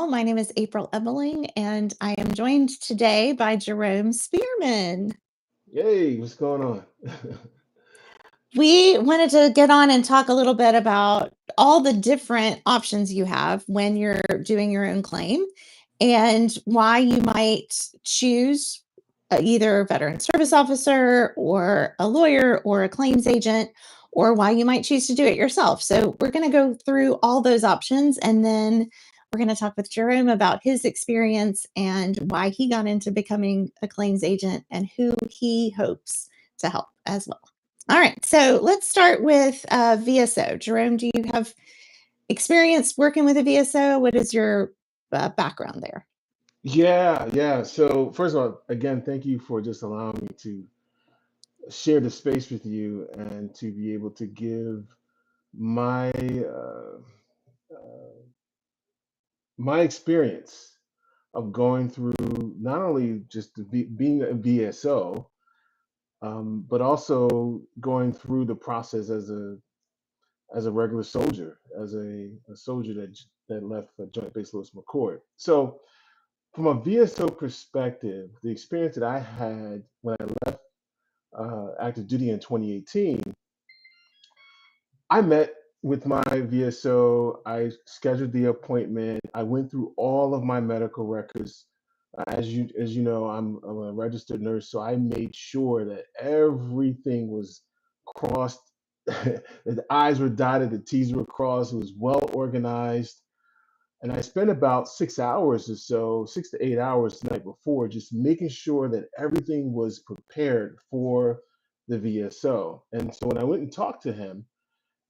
well. My name is April Ebeling, and I am joined today by Jerome Spearman. Yay, what's going on? We wanted to get on and talk a little bit about all the different options you have when you're doing your own claim and why you might choose either a veteran service officer or a lawyer or a claims agent, or why you might choose to do it yourself. So, we're going to go through all those options, and then we're going to talk with Jerome about his experience and why he got into becoming a claims agent and who he hopes to help as well. All right, so let's start with VSO. Jerome, do you have experience working with a VSO? What is your background there? Yeah. So first of all, again, thank you for just allowing me to share the space with you and to be able to give my uh, my experience of going through not only just being a VSO, but also going through the process as a regular soldier, as a soldier that left Joint Base Lewis McChord. So from a VSO perspective, the experience that I had when I left active duty in 2018, I met with my VSO. I scheduled the appointment. I went through all of my medical records. As you know, I'm a registered nurse, so I made sure that everything was crossed, the I's were dotted, the T's were crossed. It was well organized. And I spent about 6 hours or so, 6 to 8 hours the night before, just making sure that everything was prepared for the VSO. And so when I went and talked to him,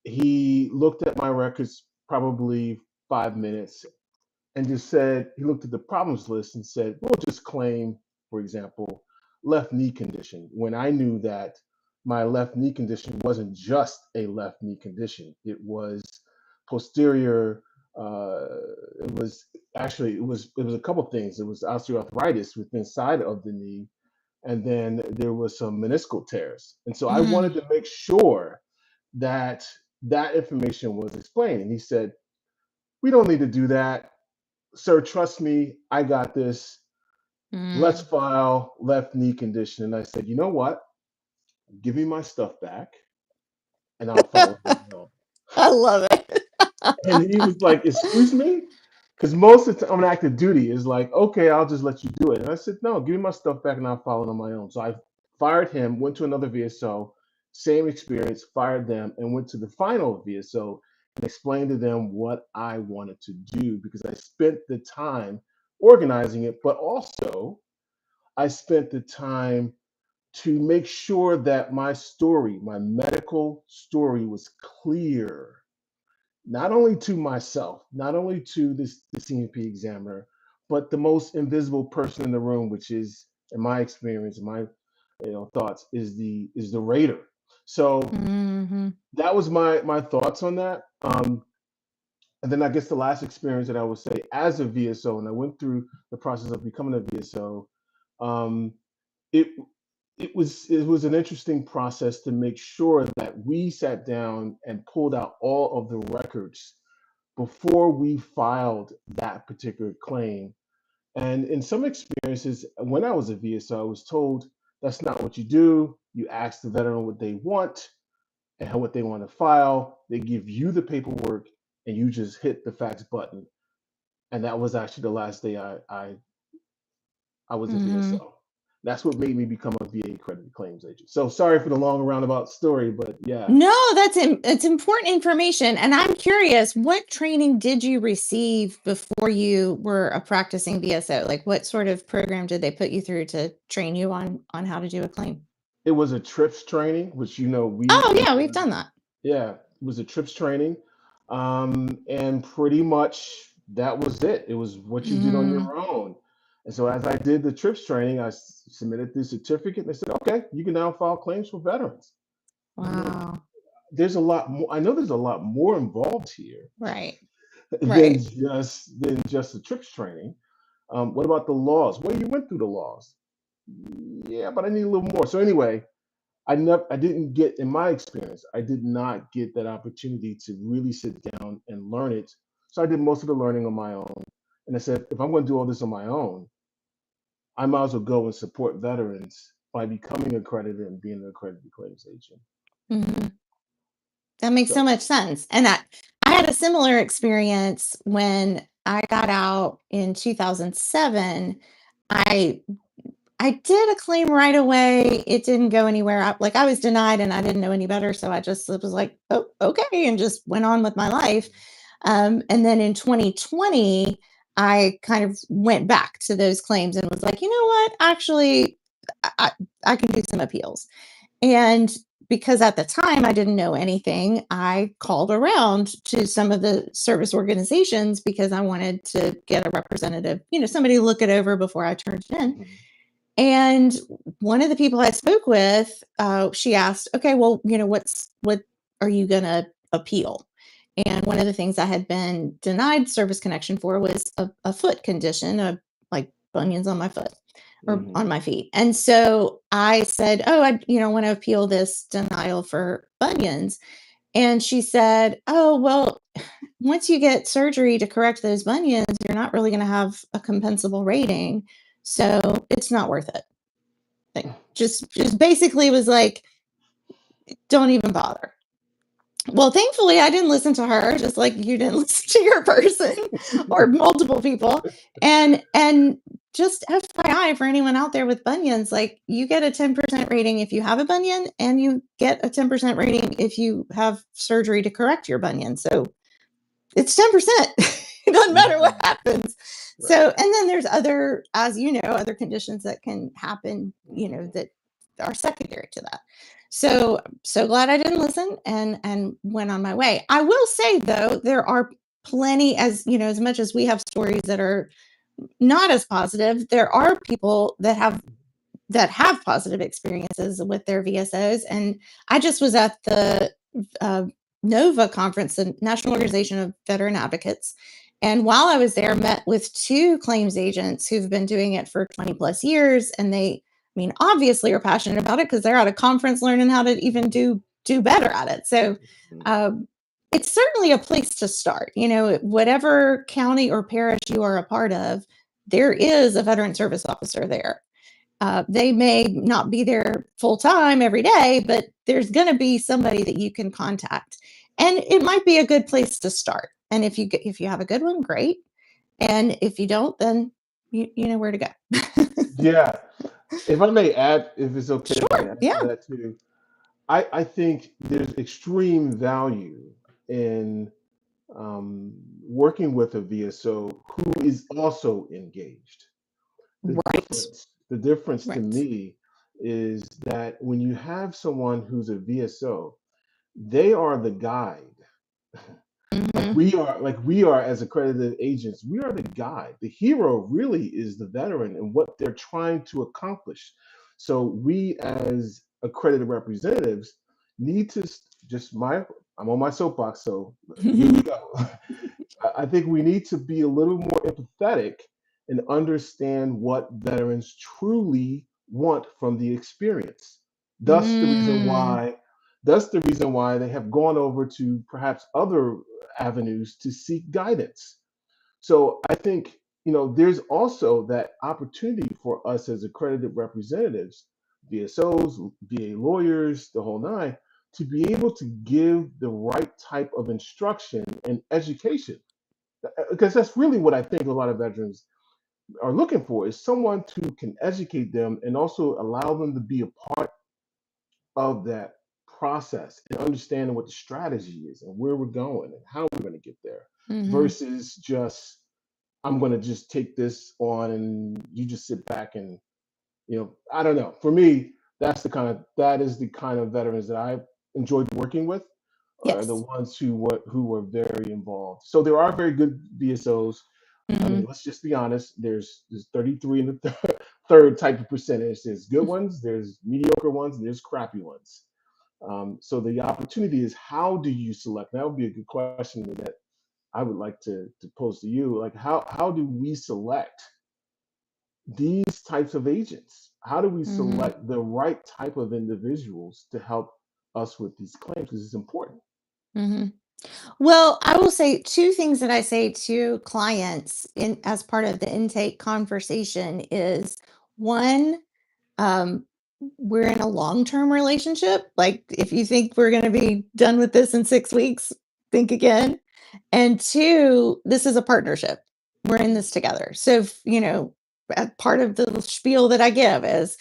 he looked at my records probably 5 minutes and just said, he looked at the problems list and said, we'll just claim, for example, left knee condition, when I knew that my left knee condition wasn't just a left knee condition. It was posterior, uh, it was it was a couple things. It was osteoarthritis within side of the knee, and then there was some meniscal tears. And so I Mm. wanted to make sure that that information was explained. And he said, we don't need to do that. Sir, trust me, I got this. Let's Mm. file left knee condition. And I said, you know what? Give me my stuff back and I'll file it on my own. I love it. And he was like, excuse me? Because most of the time on active duty is like, okay, I'll just let you do it. And I said, no, give me my stuff back and I'll file it on my own. So I fired him, went to another VSO, same experience, fired them, and went to the final VSO and explained to them what I wanted to do because I spent the time organizing it, but also I spent the time to make sure that my story, my medical story, was clear, not only to myself, not only to the CMP examiner, but the most invisible person in the room, which is, in my experience, my thoughts, is the raider. So Hmm. that was my thoughts on that. And then I guess the last experience that I would say as a VSO, and I went through the process of becoming a VSO. Um, it it was an interesting process to make sure that we sat down and pulled out all of the records before we filed that particular claim. And in some experiences, when I was a VSO, I was told that's not what you do. You ask the veteran what they want and what they want to file. They give you the paperwork, and you just hit the fax button. And that was actually the last day I was a Hmm. VSO. That's what made me become a VA accredited claims agent. So sorry for the long roundabout story, but yeah. No, it's important information, and I'm curious, what training did you receive before you were a practicing VSO? Like, what sort of program did they put you through to train you on how to do a claim? It was a trips training, which Oh, yeah, we've done that. yeah, it was a trips training. And pretty much that was it. It was what you did on Mm, your own. And so as I did the trips training, I submitted the certificate and they said, okay, you can now file claims for veterans. I'm like, wow. there's a lot more. I know there's a lot more involved here Right. than Right. just the trips training. What about the laws? Well, you went through the laws. Yeah, but I need a little more. So anyway, I didn't get, in my experience, I did not get that opportunity to really sit down and learn it. So I did most of the learning on my own. And I said, if I'm going to do all this on my own, I might as well go and support veterans by becoming accredited and being an accredited claims agent. Mhm. That makes so So, much sense. And I had a similar experience when I got out in 2007. I I did a claim right away. It didn't go anywhere. I was denied and I didn't know any better. So I just was like, oh, okay. And just went on with my life. And then in 2020, I kind of went back to those claims and was like, you know what? Actually, I, I can do some appeals. And because at the time I didn't know anything, I called around to some of the service organizations because I wanted to get a representative, somebody to look it over before I turned it in. mhm, And one of the people I spoke with, she asked, "Okay, well, what are you gonna appeal?" And one of the things I had been denied service connection for was a foot condition, like bunions on my foot or mhm, on my feet. And so I said, "Oh, I want to appeal this denial for bunions." And she said, "Oh, well, once you get surgery to correct those bunions, you're not really going to have a compensable rating, so it's not worth it." Like, just basically was like, "Don't even bother." Well, thankfully, I didn't listen to her, just like you didn't listen to your person or multiple people. And just FYI for anyone out there with bunions, like you get a 10% rating if you have a bunion, and you get a 10% rating if you have surgery to correct your bunion. So it's 10%. It doesn't matter what mhm, happens. right. So, and then there's other, as you know, other conditions that can happen, Mhm, that are secondary to that. So, so glad I didn't listen and went on my way. I will say though, there are plenty, as much as we have stories that are not as positive, there are people that have positive experiences with their VSOs. And I just was at the uh, NOVA conference, the National Organization of Veteran Advocates. And while I was there, met with two claims agents who've been doing it for 20 plus years. And they, I mean, obviously are passionate about it because they're at a conference learning how to even do better at it. So mhm, um, it's certainly a place to start. Whatever county or parish you are a part of, there is a veteran service officer there. They may not be there full time every day, but there's going to be somebody that you can contact, and it might be a good place to start. And if you have a good one, great. And if you don't, then you know where to go. Yeah. If I may add, if it's okay, if I Sure. add to Yeah. that too, I think there's extreme value in working with a VSO who is also engaged. Right. The difference to Right. me is that when you have someone who's a VSO, they are the guide. Hmm. Like we are as accredited agents, we are the guide. The hero really is the veteran and what they're trying to accomplish. So we as accredited representatives need to just my I'm on my soapbox, so here we go. I think we need to be a little more empathetic and understand what veterans truly want from the experience. Thus the reason Mm. why thus the reason why they have gone over to perhaps other avenues to seek guidance. So I think, there's also that opportunity for us as accredited representatives, VSOs, VA lawyers, the whole nine, to be able to give the right type of instruction and education, because that's really what I think a lot of veterans are looking for, is someone who can educate them and also allow them to be a part of that process and understanding what the strategy is and where we're going and how we're going to get there, Hmm. versus just I'm going to just take this on and you just sit back and, I don't know. For me, that is the kind of veterans that I enjoyed working with, are the Yes. ones who were very involved. So there are very good VSOs. I mean, Hmm. let's just be honest. There's 33 and the third type of percentage. There's good ones, there's mediocre ones, and there's crappy ones. So the opportunity is, how do you select? That would be a good question that I would like to pose to you. Like, how do we select these types of agents? How do we Hmm. select the right type of individuals to help us with these claims? Because it's important. Hmm. Well, I will say two things that I say to clients in as part of the intake conversation is one, um, we're in a long-term relationship. Like, if you think we're going to be done with this in 6 weeks, think again. And two, this is a partnership. We're in this together. So, part of the spiel that I give is,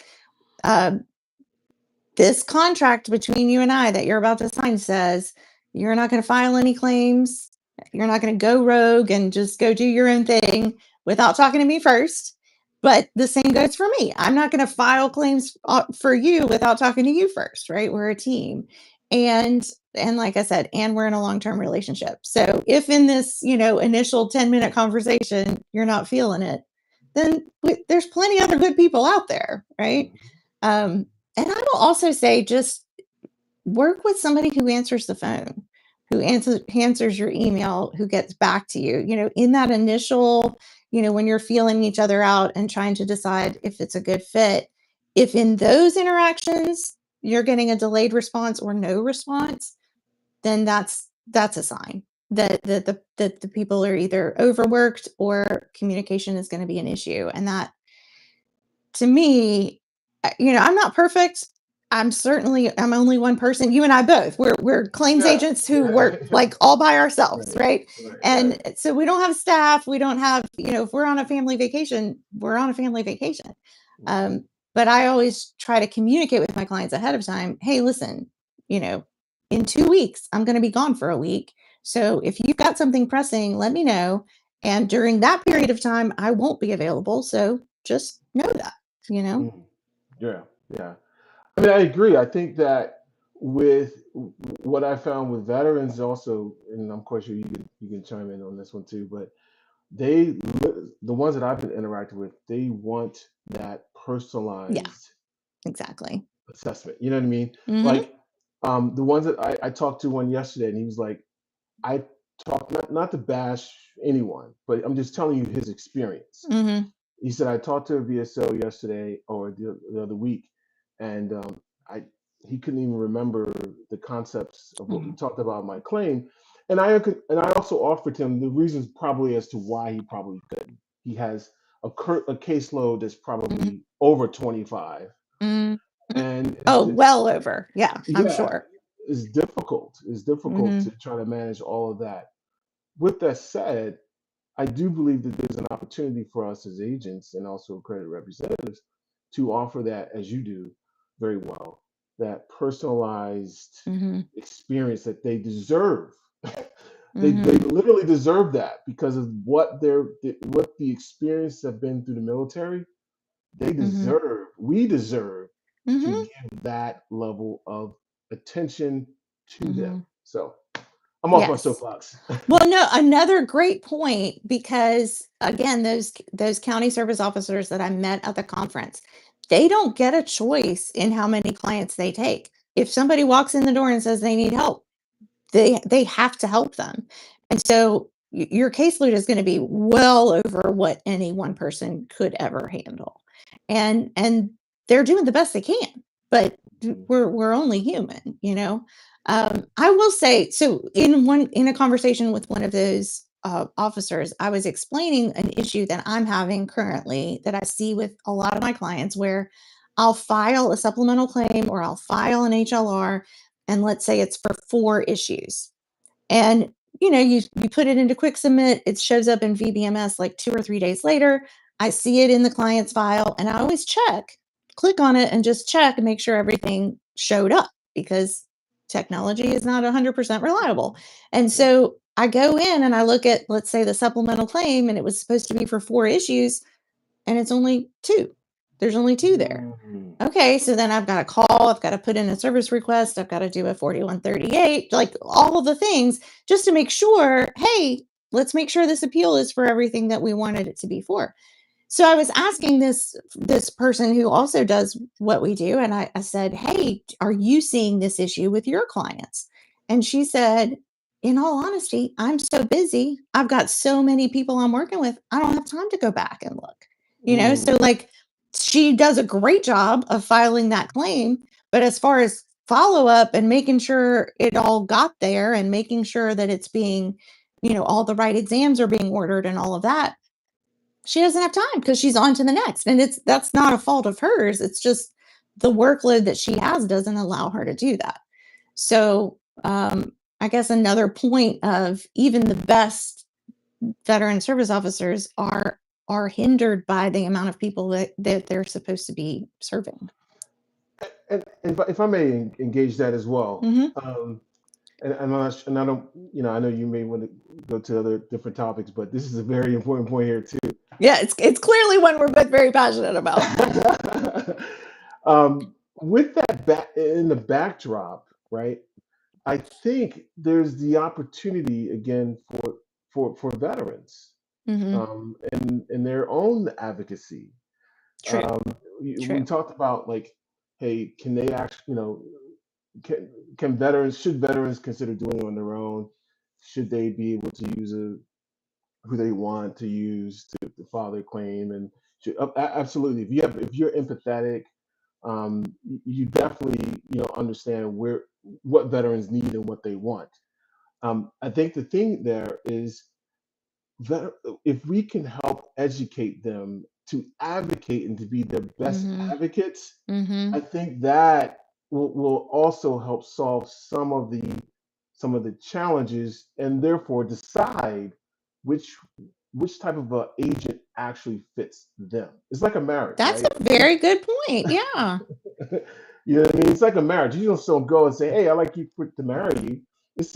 um, this contract between you and I that you're about to sign says you're not going to file any claims. You're not going to go rogue and just go do your own thing without talking to me first. But the same goes for me. I'm not going to file claims for you without talking to you first, right? We're a team. And like I said, and we're in a long-term relationship. So if in this, initial 10-minute conversation you're not feeling it, then there's plenty other good people out there, right? Mhm. Um, and I will also say just work with somebody who answers the phone, who answers your email, who gets back to you. In that initial, when you're feeling each other out and trying to decide if it's a good fit, if in those interactions you're getting a delayed response or no response, then that's a sign that the people are either overworked or communication is going to be an issue. And that, to me, I'm not perfect. I'm only one person. You and I both. We're claims Yeah. agents who work like all by ourselves, Right. right? Right. And Right. so we don't have staff. We don't have, if we're on a family vacation, we're on a family vacation. Mhm. Um, but I always try to communicate with my clients ahead of time. Hey, listen, you know, in 2 weeks, I'm going to be gone for a week. So if you've got something pressing, let me know. And during that period of time, I won't be available. So just know that, you know? Mm. Yeah. Yeah. I mean, I agree. I think that with what I found with veterans also, and I'm quite sure you can chime in on this one too, but the ones that I've been interacting with, they want that Yeah, personalized exactly. assessment. You know what I mean? Mhm, Like the ones that I talked to one yesterday, and he was like, I talked not to bash anyone, but I'm just telling you his experience. mhm, He said I talked to a VSO yesterday or the other week, and I he couldn't even remember the concepts of what we mhm, talked about in my claim, and I also offered him the reasons probably as to why he probably couldn't. He has a caseload that's mhm, probably over 25, mhm. and Oh, well over. Yeah, I'm yeah, sure. it's difficult. It's difficult to Mhm, try to manage all of that. With that said, I do believe that there's an opportunity for us as agents and also accredited representatives to offer that, as you do very well, that personalized mhm, experience that they deserve. They mhm, literally deserve that because of what the experience have been through the military. mhm, We deserve to mhm. give that level of attention to them. Mhm. So I'm off my Yes. soapbox. Well, no, another great point, because again, those county service officers that I met at the conference, they don't get a choice in how many clients they take. If somebody walks in the door and says they need help, they have to help them. And so your caseload is going to be well over what any one person could ever handle. And they're doing the best they can, but we're only human. I will say, so in a conversation with one of those officers, I was explaining an issue that I'm having currently that I see with a lot of my clients, where I'll file a supplemental claim or I'll file an HLR, and let's say it's for 4 issues. And you put it into quick submit, it shows up in VBMS like 2 or 3 days later. I see it in the client's file, and I always click on it and just check and make sure everything showed up, because technology is not 100% reliable. And so I go in and I look at, let's say, the supplemental claim, and it was supposed to be for 4 issues, and it's only two. There's only two there. Mm. Okay, so then I've got to call, I've got to put in a service request, I've got to do a 4138, like all of the things, just to make sure, hey, let's make sure this appeal is for everything that we wanted it to be for. So I was asking this person who also does what we do, and I said, "Hey, are you seeing this issue with your clients?" And she said, "In all honesty, I'm so busy. I've got so many people I'm working with. I don't have time to go back and look." Mm. So like, she does a great job of filing that claim, but as far as follow-up and making sure it all got there and making sure that it's being, all the right exams are being ordered and all of that, she doesn't have time because she's on to the next. And that's not a fault of hers. It's just the workload that she has doesn't allow her to do that. So I guess another point of even the best veteran service officers are hindered by the amount of people that they're supposed to be serving. And if I may engage that as well, Hmm. and I'm not, and I don't, I know you may want to go to other different topics, but this is a very important point here too. Yeah, it's clearly one we're both very passionate about. With that in the backdrop, right? I think there's the opportunity again for veterans Hmm. in their own advocacy. True. Um, we True. talked about like, hey, can they actually, can should veterans consider doing it on their own? Should they be able to use who they want to use to file their claim? And absolutely, if you're empathetic, you definitely understand what veterans need and what they want. I think the thing there is that if we can help educate them to advocate and to be their best Hmm. advocates, Hmm. I think that will also help solve some of the challenges and therefore decide which which type of a agent actually fits them. It's like a marriage, That's right? a very good point. Yeah. You know what I mean? It's like a marriage. You just don't go and say, "Hey, I like you to marry you." It's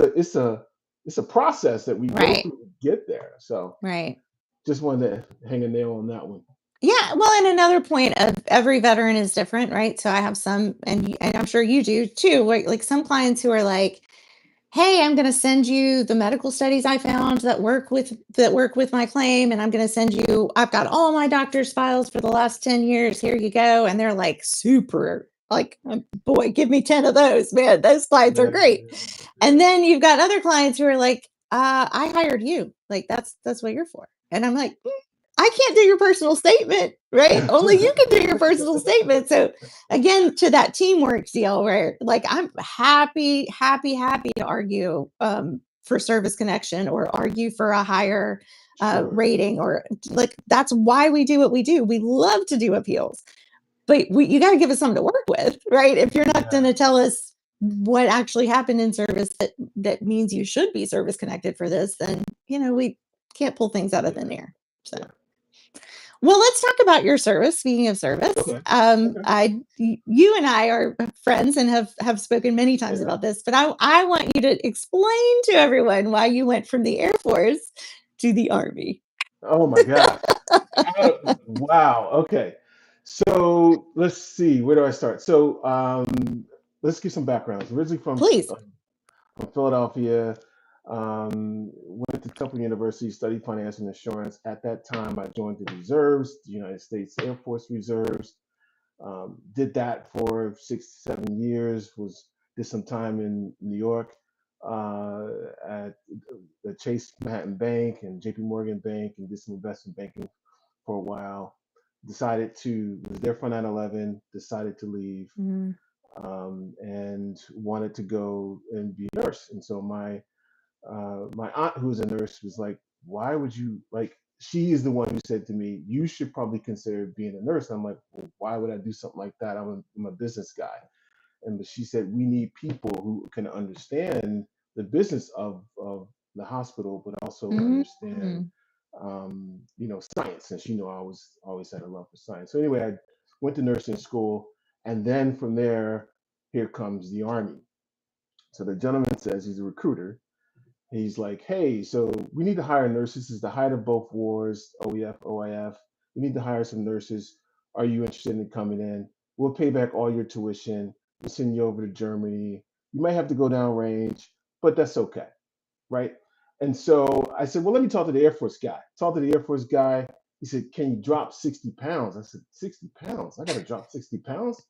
a process that we go Right. through to get there. So Right. just wanted to hang a nail on that one. Yeah, well, and another point of every veteran is different, right? So I have some, and I'm sure you do too, like some clients who are like, "Hey, I'm going to send you the medical studies I found that work with my claim, and I'm going to send you. I've got all my doctor's files for the last 10 years. Here you go." And they're like super, like, boy, give me 10 of those, man. Those clients are Yeah, great. yeah, And yeah. then you've got other clients who are like, "I hired you. Like that's what you're for." And I'm like, I can't do your personal statement, right? Only you can do your personal statement. So again, to that teamwork deal where like I'm happy, happy, happy to argue for service connection or argue for a higher Sure. rating or like that's why we do what we do. We love to do appeals, but you got to give us something to work with, right? If you're not going Yeah, to tell us what actually happened in service that means you should be service connected for this, then we can't pull things out of yeah, thin air. So. yeah. Well, let's talk about your service. Speaking of service, Okay, okay. you and I are friends and have spoken many times Yeah. about this. But I want you to explain to everyone why you went from the Air Force to the Army. Oh my gosh. Wow. Okay. So let's see. Where do I start? So let's give some backgrounds. Originally Please. from Philadelphia. Went to Temple University, studied finance and insurance. At that time, I joined the reserves, the United States Air Force Reserves. Did that for 6 to 7 years. Did some time in New York at the Chase Manhattan Bank and J.P. Morgan Bank, and did some investment banking for a while. Was there for 9/11. Decided to leave, Mm, and wanted to go and be a nurse. And so my aunt, who's a nurse, was like, "Why would you like?" She is the one who said to me, "You should probably consider being a nurse." I'm like, well, "Why would I do something like that? I'm a business guy." And she said, "We need people who can understand the business of the hospital, but also mm, understand, mm, science." And she knew I always had a love for science. So anyway, I went to nursing school, and then from there, here comes the Army. So the gentleman says he's a recruiter. He's like, "Hey, so we need to hire nurses. This is the height of both wars, OEF, OIF. We need to hire some nurses. Are you interested in coming in? We'll pay back all your tuition. We'll send you over to Germany. You might have to go down range, but that's okay, right?" And so I said, "Well, let me talk to the Air Force guy." Talk to the Air Force guy. He said, "Can you drop 60 pounds?" I said, "60 pounds? I got to drop 60 pounds?"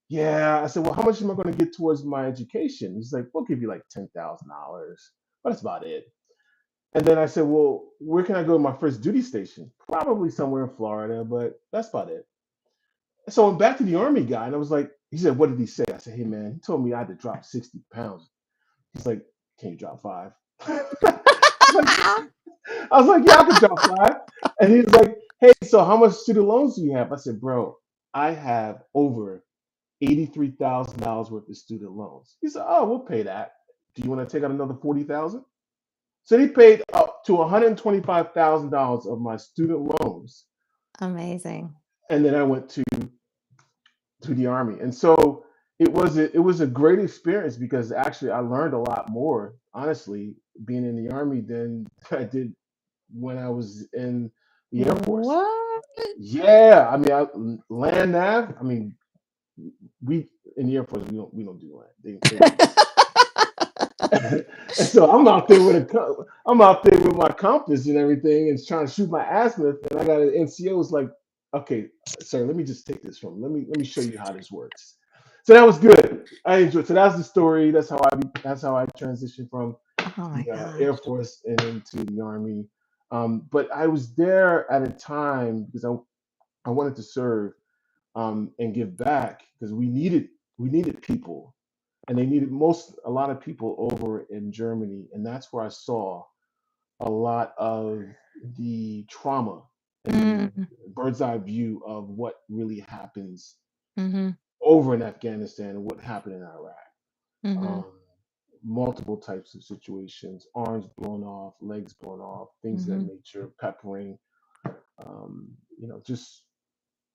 Yeah. I said, "Well, how much am I going to get towards my education?" He's like, "We'll give you like $10,000, but that's about it." And then I said, "Well, where can I go to my first duty station?" "Probably somewhere in Florida, but that's about it." So I'm back to the Army guy, and I was like, He said, what did he say? I said, hey man, he told me I had to drop 60 pounds. He's like, can you drop 5? I was like, yeah, I could drop 5. And he was like, hey, so how much student loans do you have? I said, bro, I have over $83,000 worth of student loans. He said, oh, we'll pay that. Do you want to take out another 40,000? So he paid up to $125,000 of my student loans. Amazing. And then I went to the Army. And so it was a great experience because actually I learned a lot more, honestly, being in the Army than I did when I was in the Air Force. What? Yeah, I mean, land nav. I mean, we in the Air Force we don't do land. They do that. And so I'm out there with my compass and everything, and trying to shoot my azimuth. And I got an NCO. It's like, okay, sir, let me just take this from. Let me show you how this works. So that was good. I enjoyed. So that's the story. That's how I transitioned from Oh my the Air gosh. Force and into the Army. But I was there at a time because I wanted to serve, and give back because we needed people, and they needed a lot of people over in Germany, and that's where I saw a lot of the trauma and Mm, bird's eye view of what really happens mm-hmm, over in Afghanistan and what happened in Iraq. mm-hmm, Um, Multiple types of situations, arms blown off, legs blown off, things of that mm-hmm, nature, peppering, just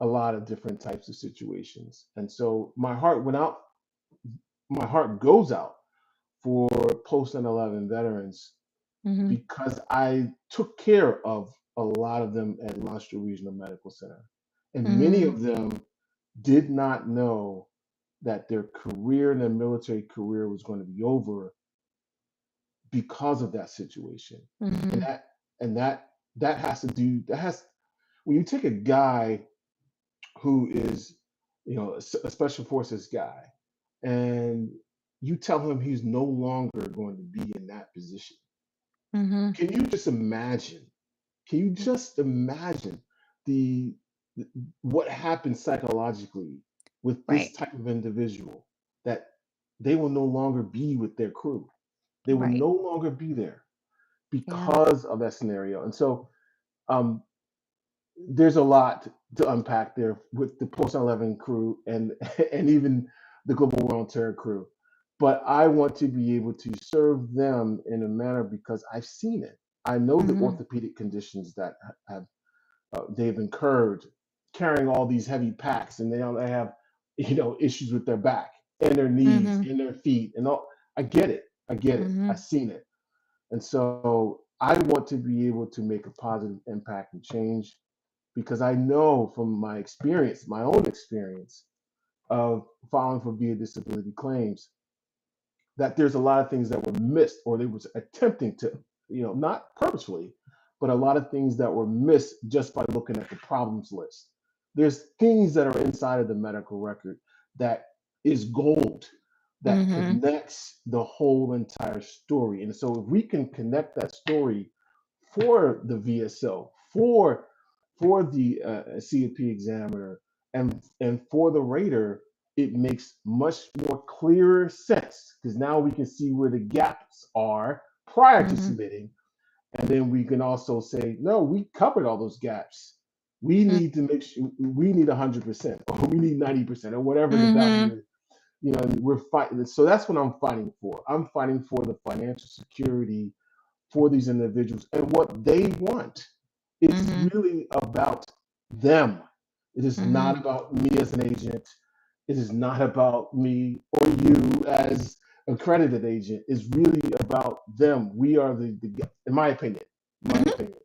a lot of different types of situations. And so my heart goes out for post 9/11 veterans mm-hmm, because I took care of a lot of them at Lancaster Regional Medical Center. And many mm-hmm, of them did not know that their career and their military career was going to be over because of that situation. And mm-hmm, that has to do that has when you take a guy who is, a special forces guy, and you tell him he's no longer going to be in that position. mm-hmm. Can you just imagine? Can you just imagine the what happens psychologically with this Right, type of individual that they will no longer be with their crew? They will right. no longer be there Yeah. because of that scenario. And so, um, there's a lot to unpack there with the post 11 crew and and even the global war on terror crew. But I want to be able to serve them in a manner because I've seen it. I know the Mm-hmm, orthopedic conditions that have they've incurred carrying all these heavy packs, and they have issues with their back and their knees mm-hmm, and their feet and all. I get it. I get it. mm-hmm, I've seen it. And so I want to be able to make a positive impact and change because I know from my experience, my own experience of filing for VA disability claims, that there's a lot of things that were missed or they was attempting to, not purposefully, but a lot of things that were missed just by looking at the problems list. There's things that are inside of the medical record that is gold that mm-hmm, connects the whole entire story. And so if we can connect that story for the VSO, for the CAP examiner, and for the rater, it makes much more clearer sense because now we can see where the gaps are prior to mm-hmm, submitting, and then we can also say, no, we covered all those gaps. We need to make sure we need 100% or we need 90% or whatever the mm-hmm, value is. We're fighting. So that's what I'm fighting for. I'm fighting for the financial security for these individuals and what they want. It's mm-hmm, really about them. It is mm-hmm. not about me as an agent. It is not about me or you as accredited agent. It's really about them. We are in my Mm-hmm. opinion,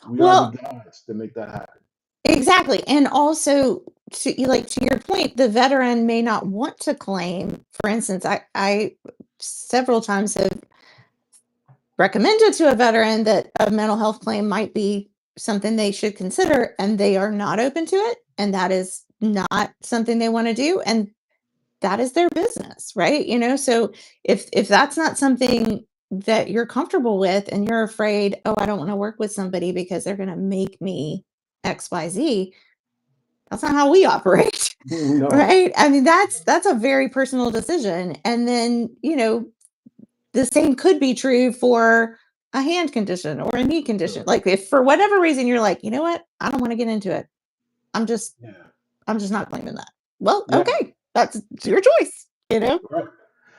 we are the Well, guides that make that happen. exactly. And also to your point, the veteran may not want to claim. For instance, I several times have recommended to a veteran that a mental health claim might be something they should consider, and they are not open to it. And that is not something they want to do. And that is their business, right? So if that's not something that you're comfortable with and you're afraid, oh, I don't want to work with somebody because they're going to make me XYZ, that's not how we operate. No. Right? I mean, that's a very personal decision. And then, the same could be true for a hand condition or a knee condition. Sure. Like if for whatever reason you're like, you know what, I don't want to get into it. I'm just Yeah. I'm just not claiming that. Well, Yeah. okay, that's your choice. Right.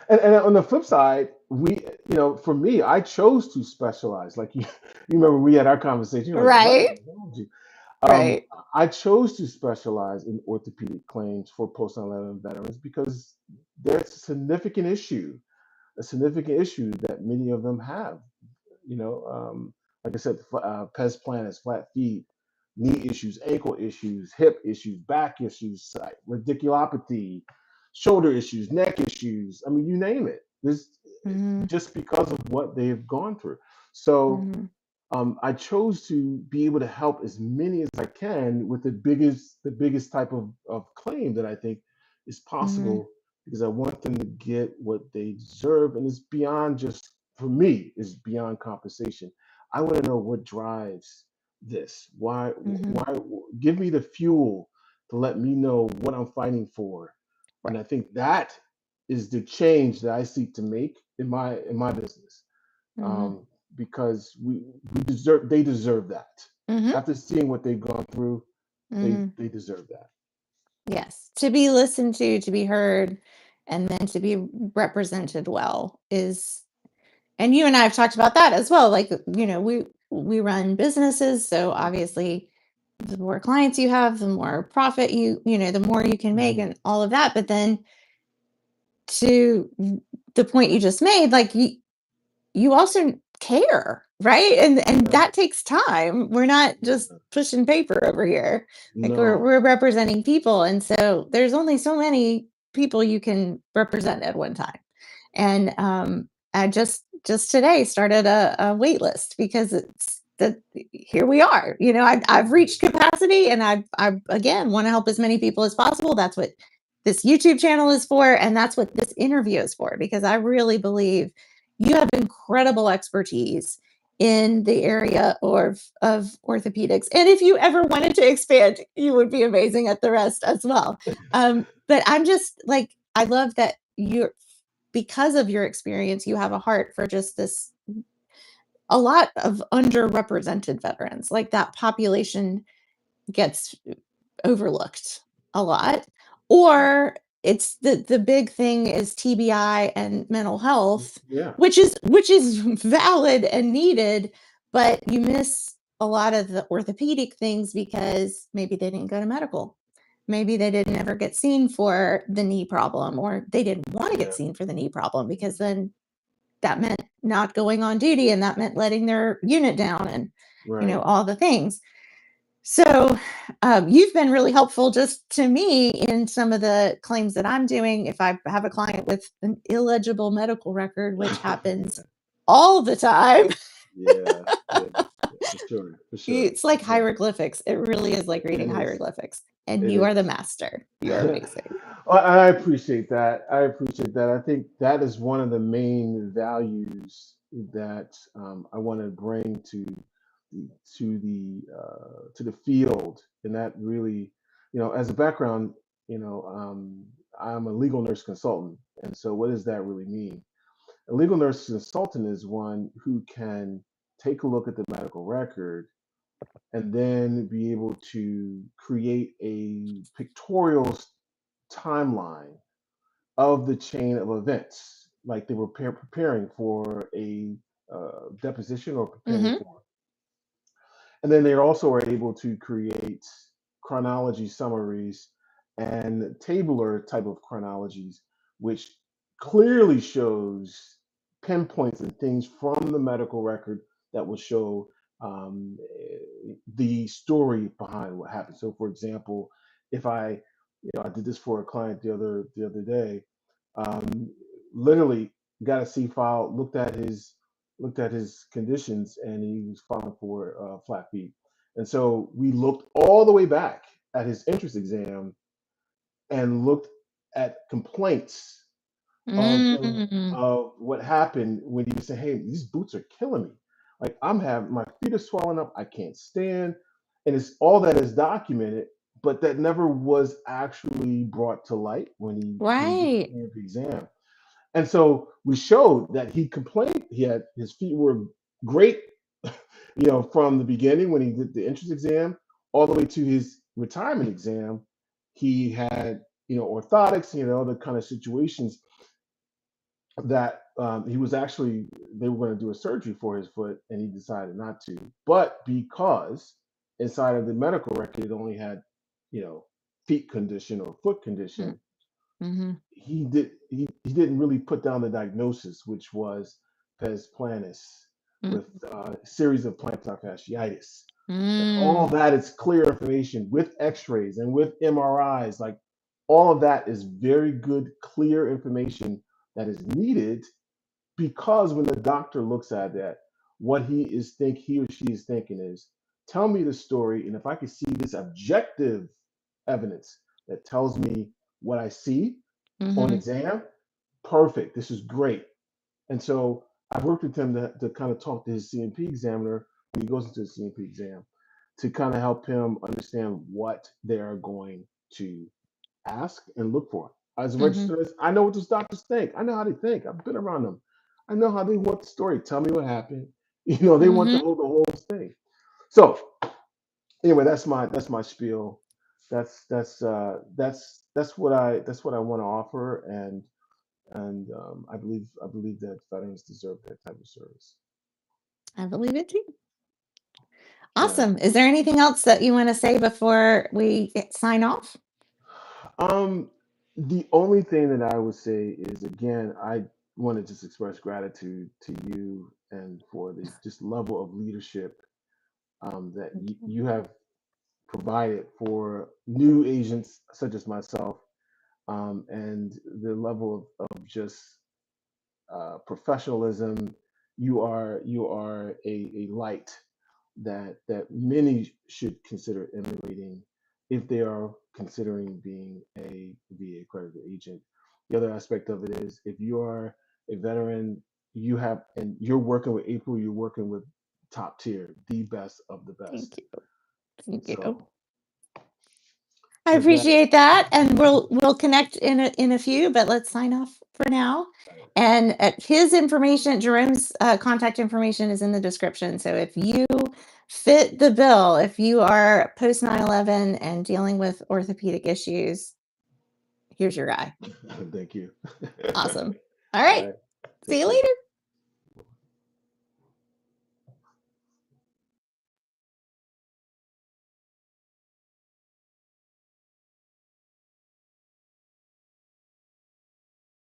And on the flip side, for me, I chose to specialize. Like you remember we had our conversation. You're like, what in Right? the world? Um, Right. I chose to specialize in orthopedic claims for post 9/11 veterans because there's a significant issue that many of them have. You know, like I said, pes planus, flat feet, knee issues, ankle issues, hip issues, back issues, radiculopathy, shoulder issues, neck issues. I mean, you name it. This Mhm. just because of what they've gone through. So Mhm. I chose to be able to help as many as I can with the biggest type of claim that I think is Mhm. possible because I want them to get what they deserve, and it's beyond just for me is beyond compensation. I want to know what drives this. Mhm. Why give me the fuel to let me know what I'm fighting for, and Right. I think that is the change that I seek to make in my business, Mhm. um, because they deserve that. Mhm. After seeing what they've gone through, they Mhm. they deserve that. Yes. To be listened to be heard, and then to be represented well is and you and I have talked about that as well. Like, we run businesses, so obviously the more clients you have, the more profit the more you can make Mhm. and all of that. But then to the point you just made, like you also care, right? And Yeah, that takes time. We're not just yeah. pushing paper over here. Like No, we're representing people. And so there's only so many people you can represent at one time. And I just today started a wait list because it's that here we are. I've reached capacity and I again want to help as many people as possible. That's what this YouTube channel is for, and that's what this interview is for, because I really believe you have incredible expertise in the area of orthopedics. And if you ever wanted to expand, you would be amazing at the rest as well. But I'm just like, I love that you're, because of your experience, you have a heart for just this, a lot of underrepresented veterans. Like that population gets overlooked a lot. Or it's the big thing is TBI and mental health, yeah, which is valid and needed, but you miss a lot of the orthopedic things because maybe they didn't go to medical. Maybe they didn't ever get seen for the knee problem, or they didn't want to get yeah, seen for the knee problem because then that meant not going on duty and that meant letting their unit down and right. all the things. So, you've been really helpful just to me in some of the claims that I'm doing. If I have a client with an illegible medical record, which happens all the time, Yeah, yeah, yeah, for sure, for sure, it's like for sure. hieroglyphics. It really is like It reading is. hieroglyphics, and It you are the is. master. You're amazing. Well, I appreciate that. I appreciate that. I think that is one of the main values that I want to bring to the field, and that really, as a background, you know, um, I'm a legal nurse consultant, and so what does that really mean? A legal nurse consultant is one who can take a look at the medical record and then be able to create a pictorial timeline of the chain of events, like they were preparing for a deposition or preparing Mhm. for. And then they also are able to create chronology summaries and tabular type of chronologies, which clearly shows pinpoints and things from the medical record that will show the story behind what happened. So, for example, if I did this for a client the other day, um, literally got a C file, looked at his conditions, and he was filing for flat feet. And so we looked all the way back at his entrance exam and looked at complaints of Mm. of what happened when he was saying, "Hey, these boots are killing me. Like my feet are swelling up. I can't stand." And it's all that is documented, but that never was actually brought to light when he did Right. the exam. And so we showed that he complained. He had his feet were great, from the beginning when he did the entrance exam all the way to his retirement exam. He had, orthotics, other kind of situations that he was actually, they were going to do a surgery for his foot and he decided not to. But because inside of the medical record, it only had, feet condition or foot condition, Mm-hmm. he didn't really put down the diagnosis, which was pes planus with a series of plantar fasciitis. And all Mm-hmm. that is clear information with X-rays and with MRIs. Like all of that is very good, clear information that is needed because when the doctor looks at that, what he or she is thinking is, tell me the story, and if I can see this objective evidence that tells me what I see on Mm-hmm. exam, perfect. This is great. And so I worked with him to kind of talk to his CMP examiner when he goes into the CMP exam to kind of help him understand what they're going to ask and look for. As a Mm-hmm. registered nurse, I know what those doctors think. I know how they think. I've been around them. I know how they want the story. Tell me what happened. They want Mm-hmm. the whole thing. So anyway, that's my spiel. That's what I want to offer, and I believe that veterans deserve that type of service. I believe it too. Yeah. Awesome. Is there anything else that you want to say before we sign off? Um, the only thing that I would say is, again, I want to just express gratitude to you and for the just level of leadership that you have provided for new agents such as myself, and the level of just professionalism. You are a light that many should consider emulating if they are considering being a VA accredited agent. The other aspect of it is if you are a veteran, and you're working with April, you're working with top tier, the best of the Thank best. you. Thank you. So I with that, appreciate that, and we'll connect in a few, but let's sign off for now. And his information, Jerome's contact information is in the description. So if you fit the bill, if you are post 9/11 and dealing with orthopedic issues, here's your guy. thank you. Awesome. All All right. right, See take you care. later.